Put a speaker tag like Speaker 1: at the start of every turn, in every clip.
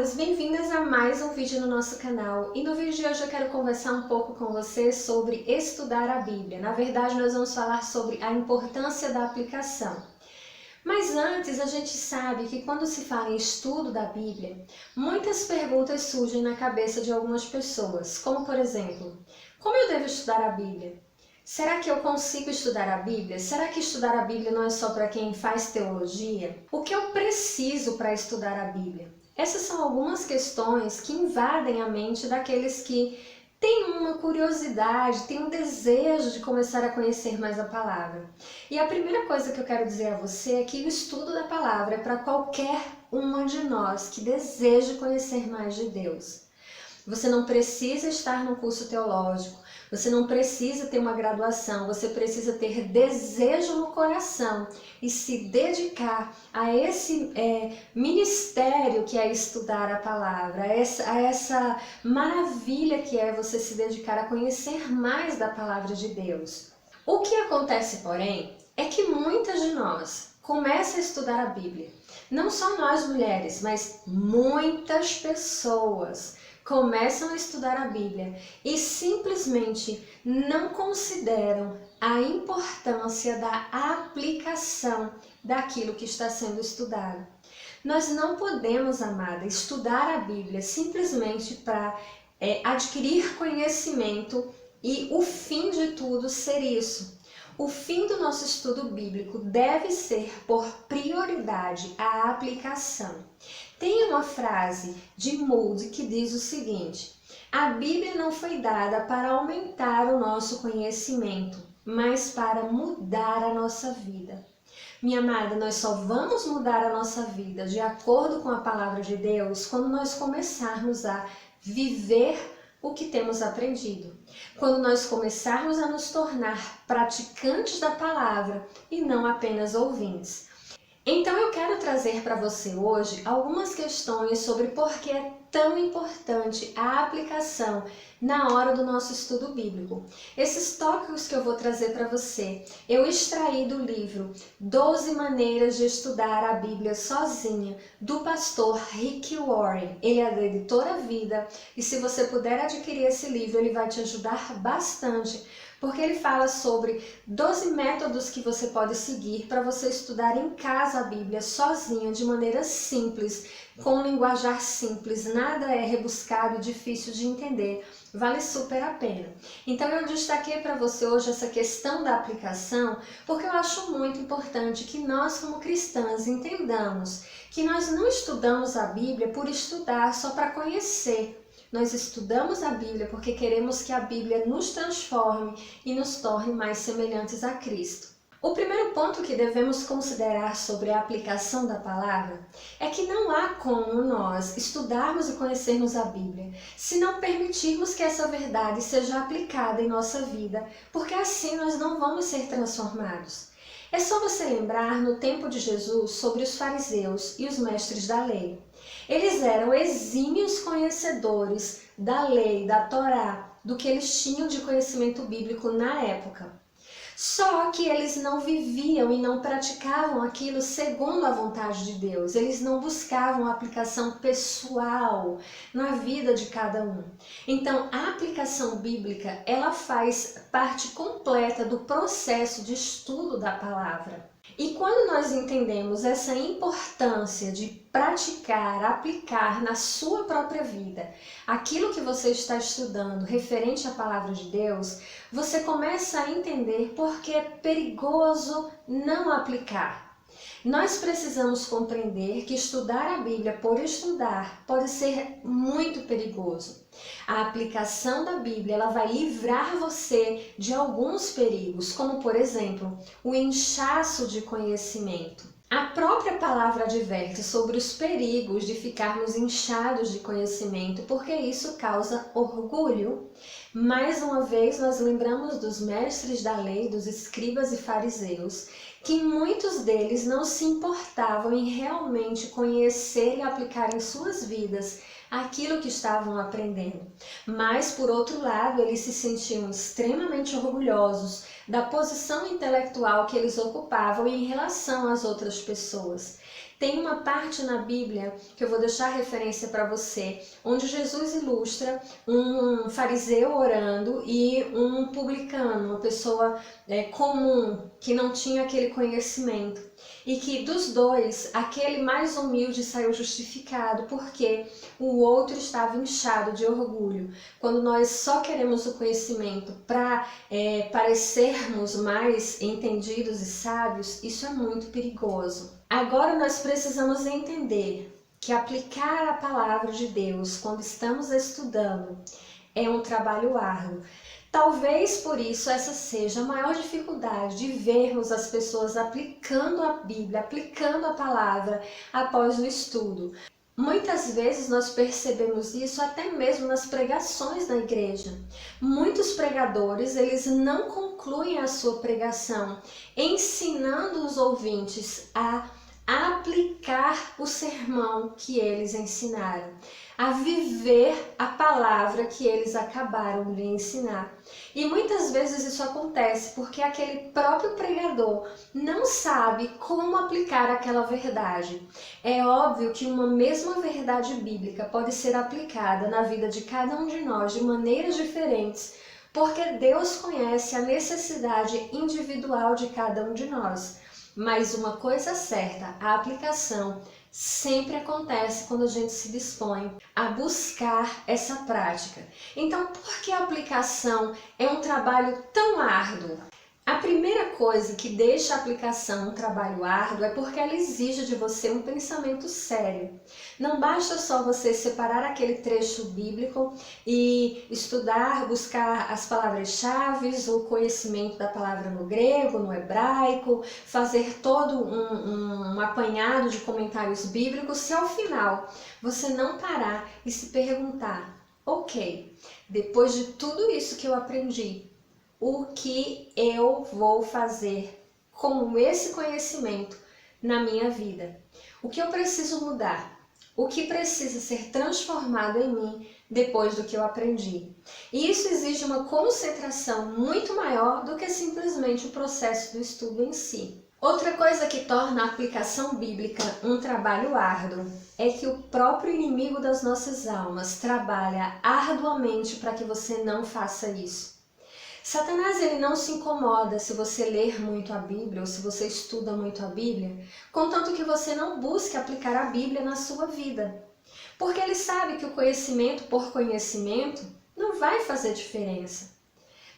Speaker 1: amadas, bem-vindas a mais um vídeo no nosso canal. E no vídeo de hoje eu quero conversar um pouco com você sobre estudar a Bíblia. Na verdade, nós vamos falar sobre a importância da aplicação. Mas antes, a gente sabe que quando se fala em estudo da Bíblia, muitas perguntas surgem na cabeça de algumas pessoas, como por exemplo, como eu devo estudar a Bíblia? Será que eu consigo estudar a Bíblia? Será que estudar a Bíblia não é só para quem faz teologia? O que eu preciso para estudar a Bíblia? Essas são algumas questões que invadem a mente daqueles que têm uma curiosidade, têm um desejo de começar a conhecer mais a palavra. E a primeira coisa que eu quero dizer a você é que o estudo da palavra é para qualquer uma de nós que deseja conhecer mais de Deus. Você não precisa estar no curso teológico, você não precisa ter uma graduação, você precisa ter desejo no coração e se dedicar a esse ministério que é estudar a palavra, a essa maravilha que é você se dedicar a conhecer mais da palavra de Deus. O que acontece, porém, é que muitas de nós começam a estudar a Bíblia. Não só nós mulheres, mas muitas pessoas começam a estudar a Bíblia e simplesmente não consideram a importância da aplicação daquilo que está sendo estudado. Nós não podemos, amada, estudar a Bíblia simplesmente para adquirir conhecimento e o fim de tudo ser isso. O fim do nosso estudo bíblico deve ser, por prioridade, a aplicação. Tem uma frase de Moody que diz o seguinte: a Bíblia não foi dada para aumentar o nosso conhecimento, mas para mudar a nossa vida. Minha amada, nós só vamos mudar a nossa vida de acordo com a palavra de Deus quando nós começarmos a viver o que temos aprendido. Quando nós começarmos a nos tornar praticantes da palavra e não apenas ouvintes. Então eu quero trazer para você hoje algumas questões sobre por que é tão importante a aplicação na hora do nosso estudo bíblico. Esses tópicos que eu vou trazer para você, eu extraí do livro 12 Maneiras de Estudar a Bíblia Sozinha, do pastor Rick Warren. Ele é da editora Vida e se você puder adquirir esse livro, ele vai te ajudar bastante, porque ele fala sobre 12 métodos que você pode seguir para você estudar em casa a Bíblia sozinha, de maneira simples, com um linguajar simples, nada é rebuscado e difícil de entender, vale super a pena. Então eu destaquei para você hoje essa questão da aplicação, porque eu acho muito importante que nós como cristãs entendamos que nós não estudamos a Bíblia por estudar só para conhecer. Nós estudamos a Bíblia porque queremos que a Bíblia nos transforme e nos torne mais semelhantes a Cristo. O primeiro ponto que devemos considerar sobre a aplicação da palavra é que não há como nós estudarmos e conhecermos a Bíblia se não permitirmos que essa verdade seja aplicada em nossa vida, porque assim nós não vamos ser transformados. É só você lembrar no tempo de Jesus sobre os fariseus e os mestres da lei. Eles eram exímios conhecedores da lei, da Torá, do que eles tinham de conhecimento bíblico na época. Só que eles não viviam e não praticavam aquilo segundo a vontade de Deus. Eles não buscavam a aplicação pessoal na vida de cada um. Então, a aplicação bíblica, ela faz parte completa do processo de estudo da palavra. E quando nós entendemos essa importância de praticar, aplicar na sua própria vida aquilo que você está estudando referente à palavra de Deus, você começa a entender por que é perigoso não aplicar. Nós precisamos compreender que estudar a Bíblia por estudar pode ser muito perigoso. A aplicação da Bíblia ela vai livrar você de alguns perigos, como por exemplo, o inchaço de conhecimento. A própria palavra adverte sobre os perigos de ficarmos inchados de conhecimento, porque isso causa orgulho. Mais uma vez, nós lembramos dos mestres da lei, dos escribas e fariseus, que muitos deles não se importavam em realmente conhecer e aplicar em suas vidas aquilo que estavam aprendendo. Mas, por outro lado, eles se sentiam extremamente orgulhosos da posição intelectual que eles ocupavam em relação às outras pessoas. Tem uma parte na Bíblia que eu vou deixar referência para você, onde Jesus ilustra um fariseu orando e um publicano, uma pessoa comum, que não tinha aquele conhecimento. E que dos dois, aquele mais humilde saiu justificado, porque o outro estava inchado de orgulho. Quando nós só queremos o conhecimento para parecermos mais entendidos e sábios, isso é muito perigoso. Agora nós precisamos entender que aplicar a palavra de Deus quando estamos estudando é um trabalho árduo. Talvez por isso essa seja a maior dificuldade de vermos as pessoas aplicando a Bíblia, aplicando a palavra após o estudo. Muitas vezes nós percebemos isso até mesmo nas pregações da igreja. Muitos pregadores, eles não concluem a sua pregação ensinando os ouvintes a aplicar o sermão que eles ensinaram, a viver a palavra que eles acabaram de ensinar. E muitas vezes isso acontece porque aquele próprio pregador não sabe como aplicar aquela verdade. É óbvio que uma mesma verdade bíblica pode ser aplicada na vida de cada um de nós de maneiras diferentes, porque Deus conhece a necessidade individual de cada um de nós. Mas uma coisa certa, a aplicação sempre acontece quando a gente se dispõe a buscar essa prática. Então, por que a aplicação é um trabalho tão árduo? A primeira coisa que deixa a aplicação um trabalho árduo é porque ela exige de você um pensamento sério. Não basta só você separar aquele trecho bíblico e estudar, buscar as palavras-chave, o conhecimento da palavra no grego, no hebraico, fazer todo um apanhado de comentários bíblicos, se ao final você não parar e se perguntar: ok, depois de tudo isso que eu aprendi, o que eu vou fazer com esse conhecimento na minha vida? O que eu preciso mudar? O que precisa ser transformado em mim depois do que eu aprendi? E isso exige uma concentração muito maior do que simplesmente o processo do estudo em si. Outra coisa que torna a aplicação bíblica um trabalho árduo é que o próprio inimigo das nossas almas trabalha arduamente para que você não faça isso. Satanás, ele não se incomoda se você ler muito a Bíblia ou se você estuda muito a Bíblia, contanto que você não busque aplicar a Bíblia na sua vida. Porque ele sabe que o conhecimento por conhecimento não vai fazer diferença.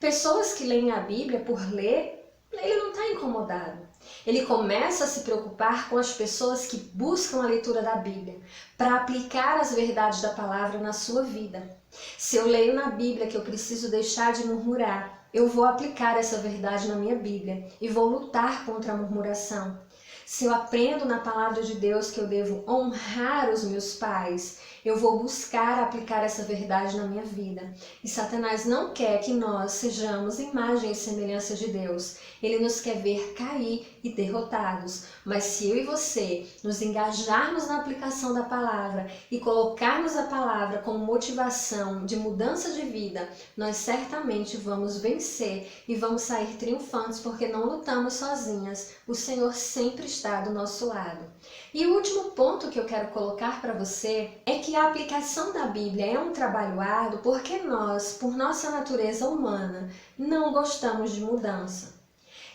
Speaker 1: Pessoas que leem a Bíblia por ler, ele não está incomodado. Ele começa a se preocupar com as pessoas que buscam a leitura da Bíblia para aplicar as verdades da palavra na sua vida. Se eu leio na Bíblia que eu preciso deixar de murmurar, eu vou aplicar essa verdade na minha Bíblia e vou lutar contra a murmuração. Se eu aprendo na palavra de Deus que eu devo honrar os meus pais, eu vou buscar aplicar essa verdade na minha vida. E Satanás não quer que nós sejamos imagem e semelhança de Deus. Ele nos quer ver cair e derrotados. Mas se eu e você nos engajarmos na aplicação da palavra e colocarmos a palavra como motivação de mudança de vida, nós certamente vamos vencer e vamos sair triunfantes, porque não lutamos sozinhas. O Senhor sempre está do nosso lado. E o último ponto que eu quero colocar para você é que a aplicação da Bíblia é um trabalho árduo porque nós, por nossa natureza humana, não gostamos de mudança.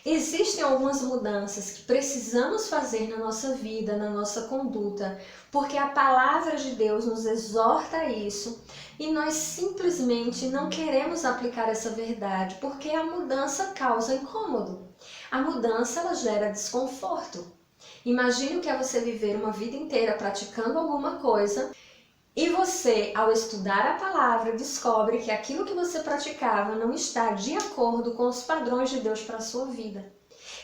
Speaker 1: Existem algumas mudanças que precisamos fazer na nossa vida, na nossa conduta, porque a palavra de Deus nos exorta a isso e nós simplesmente não queremos aplicar essa verdade porque a mudança causa incômodo. A mudança, ela gera desconforto. Imagine o que é você viver uma vida inteira praticando alguma coisa e você, ao estudar a palavra, descobre que aquilo que você praticava não está de acordo com os padrões de Deus para a sua vida.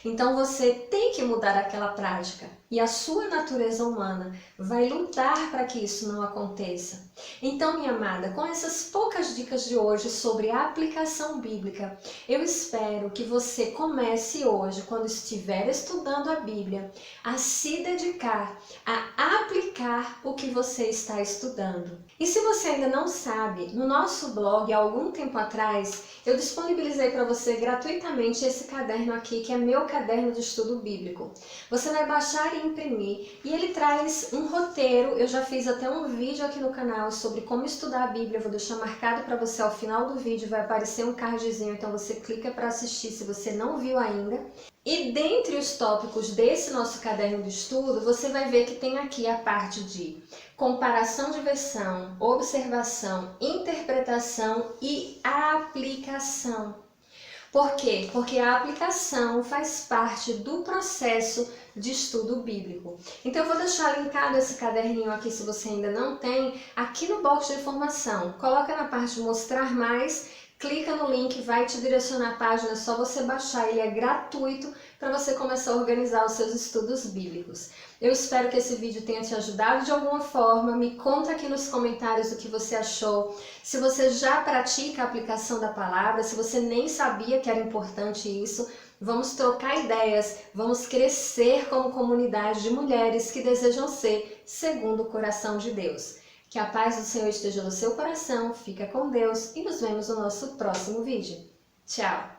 Speaker 1: Então você tem que mudar aquela prática e a sua natureza humana vai lutar para que isso não aconteça. Então, minha amada, com essas poucas dicas de hoje sobre a aplicação bíblica, eu espero que você comece hoje, quando estiver estudando a Bíblia, a se dedicar a aplicar o que você está estudando. E se você ainda não sabe, no nosso blog, há algum tempo atrás, eu disponibilizei para você gratuitamente esse caderno aqui, que é meu caderno de estudo bíblico. Você vai baixar e imprimir, e ele traz um roteiro. Eu já fiz até um vídeo aqui no canal sobre como estudar a Bíblia, eu vou deixar marcado para você ao final do vídeo, vai aparecer um cardzinho, então você clica para assistir se você não viu ainda. E dentre os tópicos desse nosso caderno de estudo, você vai ver que tem aqui a parte de comparação de versão, observação, interpretação e aplicação. Por quê? Porque a aplicação faz parte do processo de estudo bíblico. Então eu vou deixar linkado esse caderninho aqui, se você ainda não tem, aqui no box de informação. Coloca na parte de mostrar mais, clica no link, vai te direcionar a página, é só você baixar, ele é gratuito para você começar a organizar os seus estudos bíblicos. Eu espero que esse vídeo tenha te ajudado de alguma forma, me conta aqui nos comentários o que você achou, se você já pratica a aplicação da palavra, se você nem sabia que era importante isso. Vamos trocar ideias, vamos crescer como comunidade de mulheres que desejam ser segundo o coração de Deus. Que a paz do Senhor esteja no seu coração, fica com Deus e nos vemos no nosso próximo vídeo. Tchau!